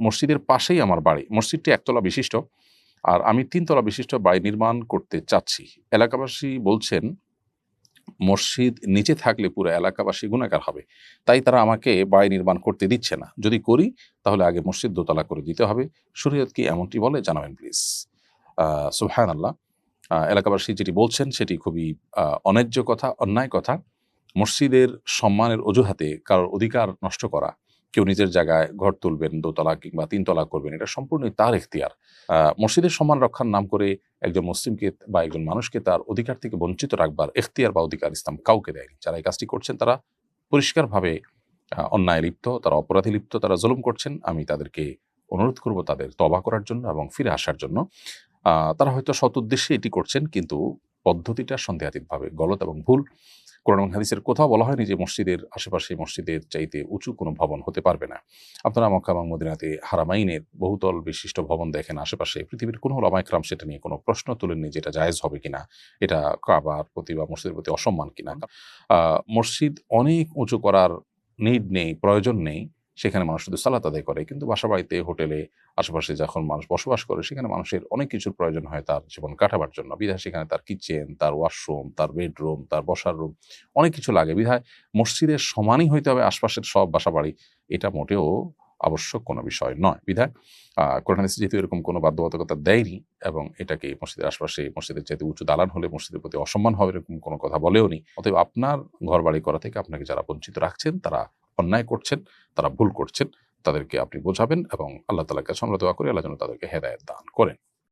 মসজিদের পাশেই আমার বাড়ি। মসজিদটি একতলা বিশিষ্ট। আর আমি ৩ তলা বিশিষ্ট বাড়ি নির্মাণ করতে চাচ্ছি। এলাকাবাসী বলছেন মসজিদ নিচে থাকলে পুরো এলাকাবাসী গুনাহগার হবে। তাই তারা আমাকে বাড়ি নির্মাণ করতে দিচ্ছে না। যদি করি তাহলে আগে মসজিদ দোতলা করে দিতে হবে। শরীয়ত কি এমনটি বলে? জানাবেন প্লিজ। সুবহানাল্লাহ। এলাকাবাসী যেটি বলছেন সেটি খুবই অন্যায্য কথা, অন্যায় কথা। মসজিদের সম্মানের অজুহাতে কারোর অধিকার নষ্ট করা, কেউ নিজের জায়গায় ঘর তুলবেন, দোতলা কিংবা ৩ তলা করবেন, এটা সম্পূর্ণই তার এখতিয়ার। মসজিদের সম্মান রক্ষার নাম করে একজন মুসলিমকে বা একজন মানুষকে তার অধিকার থেকে বঞ্চিত রাখবার এখতিয়ার বা অধিকার ইসলাম কাউকে দেয়নি। যারা এই কাজটি করছেন তারা পরিষ্কারভাবে অন্যায় লিপ্ত, তারা অপরাধে লিপ্ত, তারা জুলুম করছেন। আমি তাদেরকে অনুরোধ করব তাদের তওবা করার জন্য এবং ফিরে আসার জন্য। তারা হয়তো সৎ উদ্দেশ্যে এটি করছেন, কিন্তু পদ্ধতিটা সন্দেহাতীতভাবে গলত এবং ভুল। কোরআন এবং হাদিসের কোথাও বলা হয়নি যে মসজিদের আশেপাশে মসজিদের চাইতে উঁচু কোনো ভবন হতে পারবে না। আপনারা মক্কা এবং মদিনাতে হারামাইনের বহুতল বিশিষ্ট ভবন দেখেন আশেপাশে। পৃথিবীর কোনো ওলামা ইকরাম সেটা নিয়ে কোনো প্রশ্ন তোলেননি যে এটা জায়েজ হবে কিনা, এটা কাবার প্রতি বা মসজিদের প্রতি অসম্মান কিনা। মসজিদ অনেক উঁচু করার নিড নেই, প্রয়োজন নেই। সেখানে মানুষ শুধু সালাত আদায় করে। কিন্তু বাসাবাড়িতে, হোটেলে, আশেপাশে যখন মানুষ বসবাস করে সেখানে মানুষের অনেক কিছুর প্রয়োজন হয় তার জীবন কাটাবার জন্য। বিধায় সেখানে তার কিচেন, তার ওয়াশরুম, তার বেডরুম, তার বসার রুম অনেক কিছু লাগে। বিধায় মসজিদের সমানই হইতে হবে আশপাশের সব বাসাবাড়ি, এটা মোটেও আবশ্যক কোনো বিষয় নয়। বিধায় কোরআন হাদিসে যেহেতু এরকম কোনো বাধ্যবাধকতা দেয়নি এবং এটাকে মসজিদের আশপাশে মসজিদের চাইতে উঁচু দালান হলে মসজিদের প্রতি অসম্মান হবে এরকম কোনো কথা বলেওনি। অতএব আপনার ঘরবাড়ি করা থেকে আপনাকে যারা বঞ্চিত রাখছেন, তারা অন্যায় করছেন, তারা ভুল করছেন। তাদেরকে আপনি বোঝাবেন এবং আল্লাহ তাআলার কাছে আমরা দোয়া করি আল্লাহ যেন তাদেরকে হেদায়েত দান করেন।